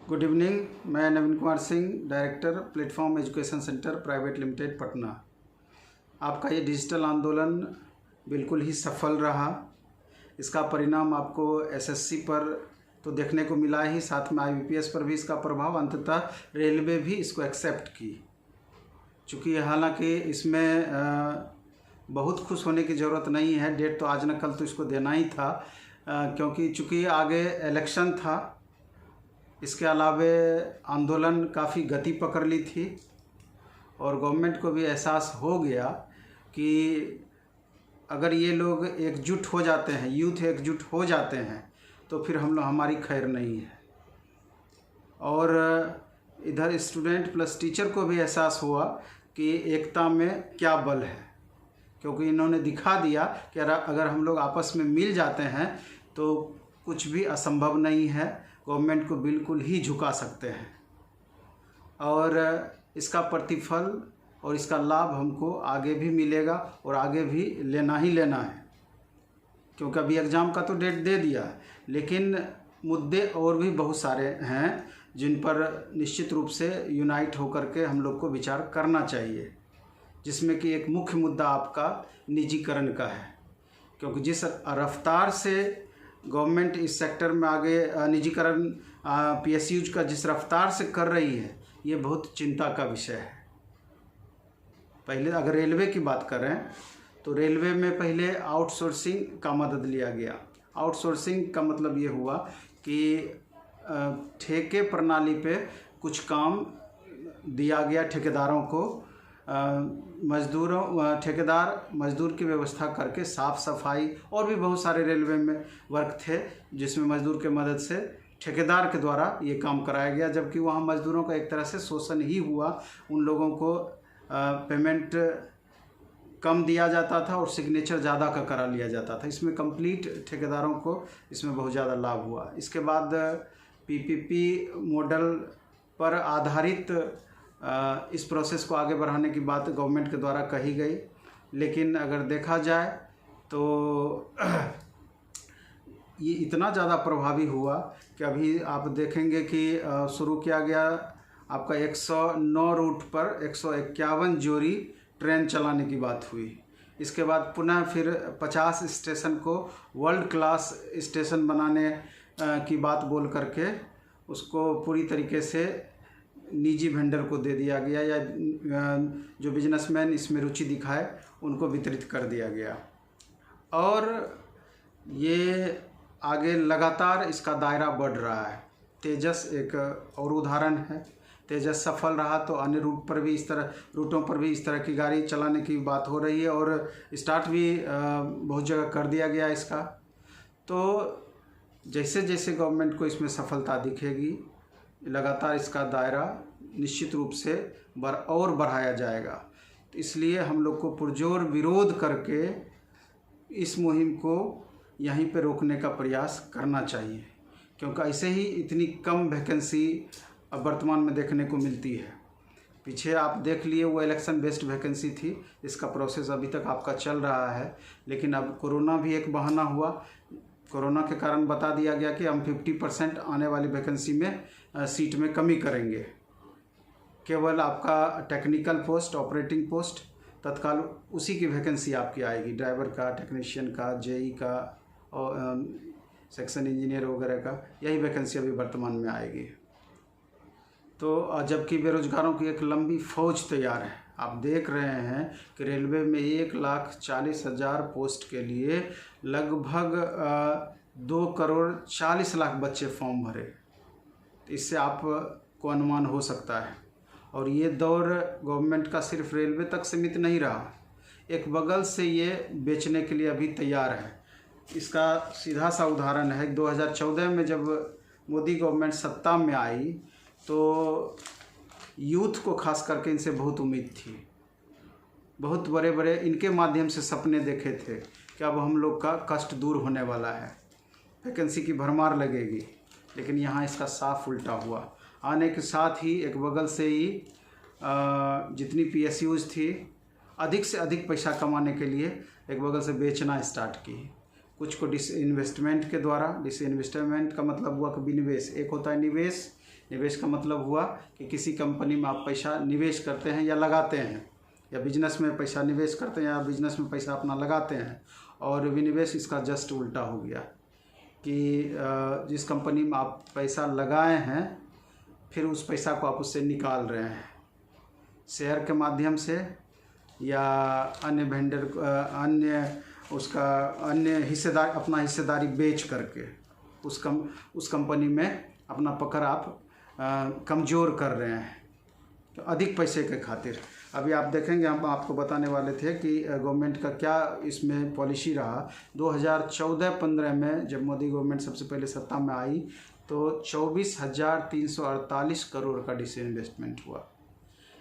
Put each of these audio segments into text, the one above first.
Good evening. मैं Naveen Kumar Singh, director platform education centre private limited Patna. आपका ये डिजिटल आंदोलन बिल्कुल ही सफल रहा। इसका परिणाम आपको एसएससी पर तो देखने को मिला ही, साथ में आईबीपीएस पर भी इसका प्रभाव। अंततः रेलवे भी इसको एक्सेप्ट की। चूँकि हालांकि इसमें बहुत खुश होने की ज़रूरत नहीं है। डेट तो आज न कल तो इसको देना ही था, क्योंकि चूँकि आगे इलेक्शन था। इसके अलावे आंदोलन काफ़ी गति पकड़ ली थी और गवर्नमेंट को भी एहसास हो गया कि अगर ये लोग एकजुट हो जाते हैं, यूथ एकजुट हो जाते हैं, तो फिर हमारी खैर नहीं है। और इधर स्टूडेंट प्लस टीचर को भी एहसास हुआ कि एकता में क्या बल है, क्योंकि इन्होंने दिखा दिया कि अगर हम लोग आपस में मिल जाते हैं तो कुछ भी असंभव नहीं है, गवर्नमेंट को बिल्कुल ही झुका सकते हैं। और इसका प्रतिफल और इसका लाभ हमको आगे भी मिलेगा और आगे भी लेना ही लेना है, क्योंकि अभी एग्ज़ाम का तो डेट दे दिया है, लेकिन मुद्दे और भी बहुत सारे हैं जिन पर निश्चित रूप से यूनाइट होकर के हम लोग को विचार करना चाहिए। जिसमें कि एक मुख्य मुद्दा आपका निजीकरण का है, क्योंकि जिस रफ्तार से गवर्नमेंट इस सेक्टर में आगे निजीकरण पीएसयूज का जिस रफ्तार से कर रही है, ये बहुत चिंता का विषय है। पहले अगर रेलवे की बात करें तो रेलवे में पहले आउटसोर्सिंग का मदद लिया गया। आउटसोर्सिंग का मतलब ये हुआ कि ठेके प्रणाली पे कुछ काम दिया गया ठेकेदारों को। ठेकेदार मजदूर की व्यवस्था करके साफ़ सफाई और भी बहुत सारे रेलवे में वर्क थे, जिसमें मजदूर के मदद से ठेकेदार के द्वारा ये काम कराया गया। जबकि वहाँ मजदूरों का एक तरह से शोषण ही हुआ। उन लोगों को पेमेंट कम दिया जाता था और सिग्नेचर ज़्यादा का करा लिया जाता था। इसमें कंप्लीट ठेकेदारों को इसमें बहुत ज़्यादा लाभ हुआ। इसके बाद पीपीपी मॉडल पर आधारित इस प्रोसेस को आगे बढ़ाने की बात गवर्नमेंट के द्वारा कही गई, लेकिन अगर देखा जाए तो ये इतना ज़्यादा प्रभावी हुआ कि अभी आप देखेंगे कि शुरू किया गया आपका 109 रूट पर 151 जोड़ी ट्रेन चलाने की बात हुई। इसके बाद पुनः फिर 50 स्टेशन को वर्ल्ड क्लास स्टेशन बनाने की बात बोल करके उसको पूरी तरीके से निजी वेंडर को दे दिया गया, या जो बिजनेसमैन इसमें रुचि दिखाए उनको वितरित कर दिया गया। और ये आगे लगातार इसका दायरा बढ़ रहा है। तेजस एक और उदाहरण है। तेजस सफल रहा तो अन्य रूटों पर भी इस तरह की गाड़ी चलाने की बात हो रही है और स्टार्ट भी बहुत जगह कर दिया गया इसका। तो जैसे जैसे गवर्नमेंट को इसमें सफलता दिखेगी, लगातार इसका दायरा निश्चित रूप से और बढ़ाया जाएगा। तो इसलिए हम लोग को पुरजोर विरोध करके इस मुहिम को यहीं पे रोकने का प्रयास करना चाहिए, क्योंकि ऐसे ही इतनी कम वैकेंसी अब वर्तमान में देखने को मिलती है। पीछे आप देख लिए वो इलेक्शन बेस्ड वैकेंसी थी, इसका प्रोसेस अभी तक आपका चल रहा है। लेकिन अब कोरोना भी एक बहाना हुआ। कोरोना के कारण बता दिया गया कि हम 50% आने वाली वैकेंसी में सीट में कमी करेंगे। केवल आपका टेक्निकल पोस्ट, ऑपरेटिंग पोस्ट तत्काल उसी की वैकेंसी आपकी आएगी। ड्राइवर का, टेक्नीशियन का, जेई का और सेक्शन इंजीनियर वगैरह का, यही वैकेंसी अभी वर्तमान में आएगी। तो जबकि बेरोजगारों की एक लंबी फौज तैयार है। आप देख रहे हैं कि रेलवे में 1,40,000 पोस्ट के लिए लगभग 2,40,00,000 बच्चे फॉर्म भरे। तो इससे आपको अनुमान हो सकता है। और ये दौर गवर्नमेंट का सिर्फ रेलवे तक सीमित नहीं रहा, एक बगल से ये बेचने के लिए अभी तैयार है। इसका सीधा सा उदाहरण है, 2014 में जब मोदी गवर्नमेंट सत्ता में आई तो यूथ को खास करके इनसे बहुत उम्मीद थी। बहुत बड़े बड़े इनके माध्यम से सपने देखे थे कि अब हम लोग का कष्ट दूर होने वाला है, वैकेंसी की भरमार लगेगी। लेकिन यहाँ इसका साफ उल्टा हुआ। आने के साथ ही एक बगल से ही जितनी पीएसयूज थी, अधिक से अधिक पैसा कमाने के लिए एक बगल से बेचना स्टार्ट की। कुछ को डिसइन्वेस्टमेंट के द्वारा, डिसइन्वेस्टमेंट का मतलब हुआ कि विनिवेश, एक होता है निवेश, निवेश का मतलब हुआ कि किसी कंपनी में आप पैसा निवेश करते हैं या लगाते हैं, या बिजनेस में पैसा निवेश करते हैं या बिजनेस में पैसा अपना लगाते हैं। और विनिवेश इसका जस्ट उल्टा हो गया कि जिस कंपनी में आप पैसा लगाए हैं फिर उस पैसा को आप उससे निकाल रहे हैं शेयर के माध्यम से या अन्य वेंडर अन्य हिस्सेदार अपना हिस्सेदारी बेच करके उस कंपनी में अपना पकड़ आप कमज़ोर कर रहे हैं तो अधिक पैसे के खातिर। अभी आप देखेंगे, हम आपको बताने वाले थे कि गवर्नमेंट का क्या इसमें पॉलिसी रहा। 2014-15 में जब मोदी गवर्नमेंट सबसे पहले सत्ता में आई तो 24,348 करोड़ का डिसइन्वेस्टमेंट हुआ।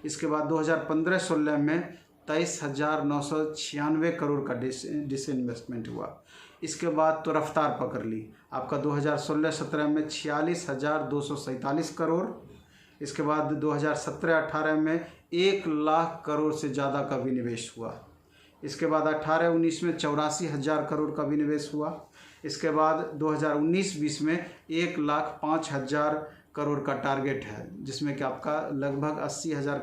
इसके बाद 2015-16 में 23,996 करोड़ का डिसइन्वेस्टमेंट हुआ। इसके बाद तो रफ्तार पकड़ ली आपका 2016-17 में 46,247 करोड़। इसके बाद 2017-18 में 1 लाख करोड़ से ज़्यादा का विनिवेश हुआ। इसके बाद 18-19 में 84,000 करोड़ का विनिवेश हुआ। इसके बाद 2019-20 में 1,05,000 करोड़ का टारगेट है, जिसमें कि आपका लगभग 80,000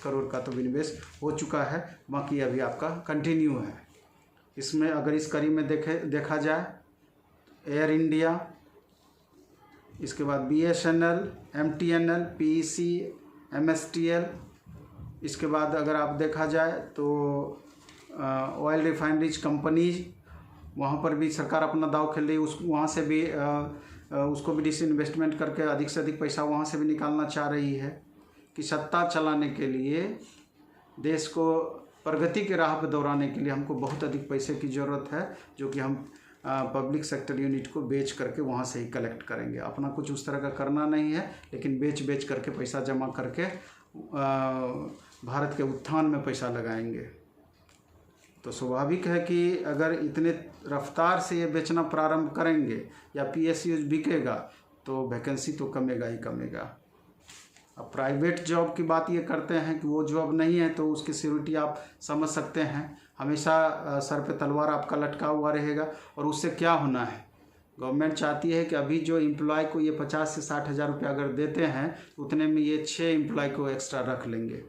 करोड़ का तो विनिवेश हो चुका है, बाकी अभी आपका कंटिन्यू है। इसमें अगर इस कड़ी में देखा जाए एयर इंडिया, इसके बाद BSNL, MTNL, PEC, MSTL, इसके बाद अगर आप देखा जाए तो ऑयल रिफाइनरीज कंपनीज, वहाँ पर भी सरकार अपना दाव खेल रही है। वहाँ से भी उसको भी डिसइन्वेस्टमेंट करके अधिक से अधिक पैसा वहाँ से भी निकालना चाह रही है कि सत्ता चलाने के लिए, देश को प्रगति के राह पर दौड़ाने के लिए हमको बहुत अधिक पैसे की ज़रूरत है, जो कि हम पब्लिक सेक्टर यूनिट को बेच करके वहाँ से ही कलेक्ट करेंगे। अपना कुछ उस तरह का करना नहीं है, लेकिन बेच करके पैसा जमा करके भारत के उत्थान में पैसा लगाएंगे। तो स्वाभाविक है कि अगर इतने रफ्तार से ये बेचना प्रारंभ करेंगे या PSU बिकेगा तो वैकेंसी तो कमेगा ही कमेगा। अब प्राइवेट जॉब की बात ये करते हैं कि वो जॉब नहीं है तो उसकी सिक्योरिटी आप समझ सकते हैं, हमेशा सर पे तलवार आपका लटका हुआ रहेगा। और उससे क्या होना है, गवर्नमेंट चाहती है कि अभी जो एम्प्लॉय को ये 50 से 60 हज़ार रुपये अगर देते हैं उतने में ये 6 एम्प्लॉय को एक्स्ट्रा रख लेंगे।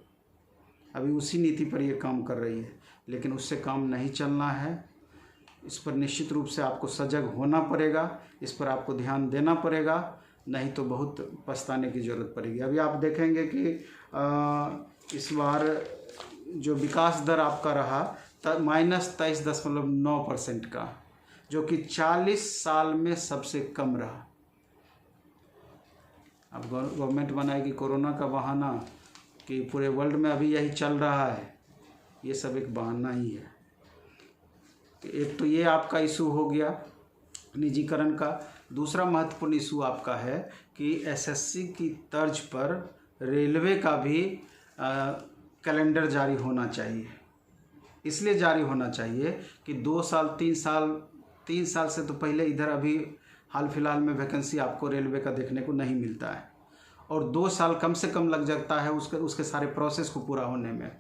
अभी उसी नीति पर ये काम कर रही है, लेकिन उससे काम नहीं चलना है। इस पर निश्चित रूप से आपको सजग होना पड़ेगा, इस पर आपको ध्यान देना पड़ेगा, नहीं तो बहुत पछताने की ज़रूरत पड़ेगी। अभी आप देखेंगे कि इस बार जो विकास दर आपका रहा -23.9% का, जो कि 40 साल में सबसे कम रहा। अब गवर्नमेंट बनाएगी कोरोना का बहाना कि पूरे वर्ल्ड में अभी यही चल रहा है, ये सब एक बहाना ही है। तो एक तो ये आपका इशू हो गया निजीकरण का। दूसरा महत्वपूर्ण इशू आपका है कि SSC की तर्ज पर रेलवे का भी कैलेंडर जारी होना चाहिए। इसलिए जारी होना चाहिए कि 2 साल 3 साल से तो पहले इधर अभी हाल फिलहाल में वैकेंसी आपको रेलवे का देखने को नहीं मिलता है, और 2 साल कम से कम लग जाता है उसके सारे प्रोसेस को पूरा होने में।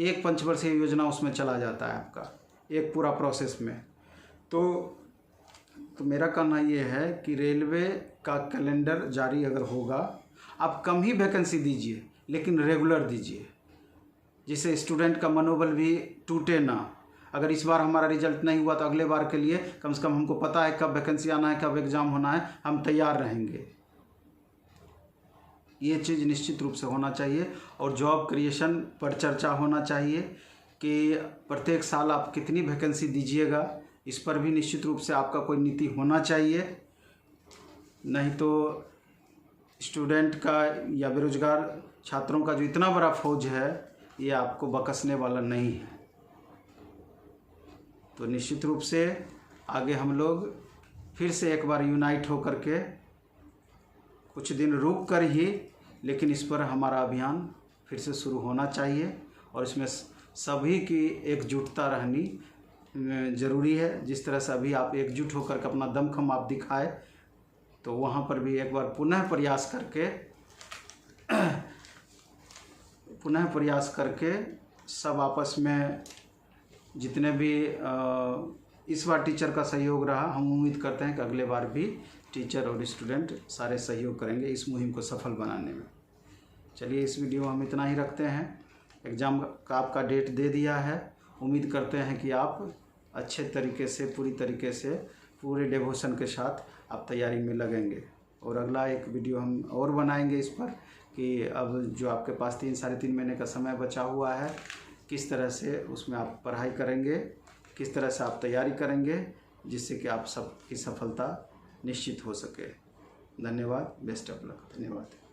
एक पंचवर्षीय योजना उसमें चला जाता है आपका एक पूरा प्रोसेस में। तो मेरा कहना ये है कि रेलवे का कैलेंडर जारी अगर होगा, आप कम ही वैकेंसी दीजिए लेकिन रेगुलर दीजिए, जिससे स्टूडेंट का मनोबल भी टूटे ना। अगर इस बार हमारा रिजल्ट नहीं हुआ तो अगले बार के लिए कम से कम हमको पता है कब वैकेंसी आना है, कब एग्ज़ाम होना है, हम तैयार रहेंगे। ये चीज़ निश्चित रूप से होना चाहिए। और जॉब क्रिएशन पर चर्चा होना चाहिए कि प्रत्येक साल आप कितनी वैकेंसी दीजिएगा, इस पर भी निश्चित रूप से आपका कोई नीति होना चाहिए। नहीं तो स्टूडेंट का या बेरोजगार छात्रों का जो इतना बड़ा फौज है, ये आपको बकसने वाला नहीं है। तो निश्चित रूप से आगे हम लोग फिर से एक बार यूनाइट होकर के कुछ दिन रुक कर ही, लेकिन इस पर हमारा अभियान फिर से शुरू होना चाहिए। और इसमें सभी की एकजुटता रहनी ज़रूरी है। जिस तरह से अभी आप एकजुट होकर के अपना दमखम आप दिखाए, तो वहाँ पर भी एक बार पुनः प्रयास करके सब आपस में जितने भी इस बार टीचर का सहयोग रहा, हम उम्मीद करते हैं कि अगले बार भी टीचर और स्टूडेंट सारे सहयोग करेंगे इस मुहिम को सफल बनाने में। चलिए इस वीडियो में हम इतना ही रखते हैं। एग्ज़ाम का आपका डेट दे दिया है। उम्मीद करते हैं कि आप अच्छे तरीके से पूरी तरीके से पूरे डिवोशन के साथ आप तैयारी में लगेंगे। और अगला एक वीडियो हम और बनाएंगे इस पर कि अब जो आपके पास 3-3.5 महीने का समय बचा हुआ है, किस तरह से उसमें आप पढ़ाई करेंगे, किस तरह से आप तैयारी करेंगे, जिससे कि आप सबकी सफलता निश्चित हो सके। धन्यवाद। Best of luck. धन्यवाद।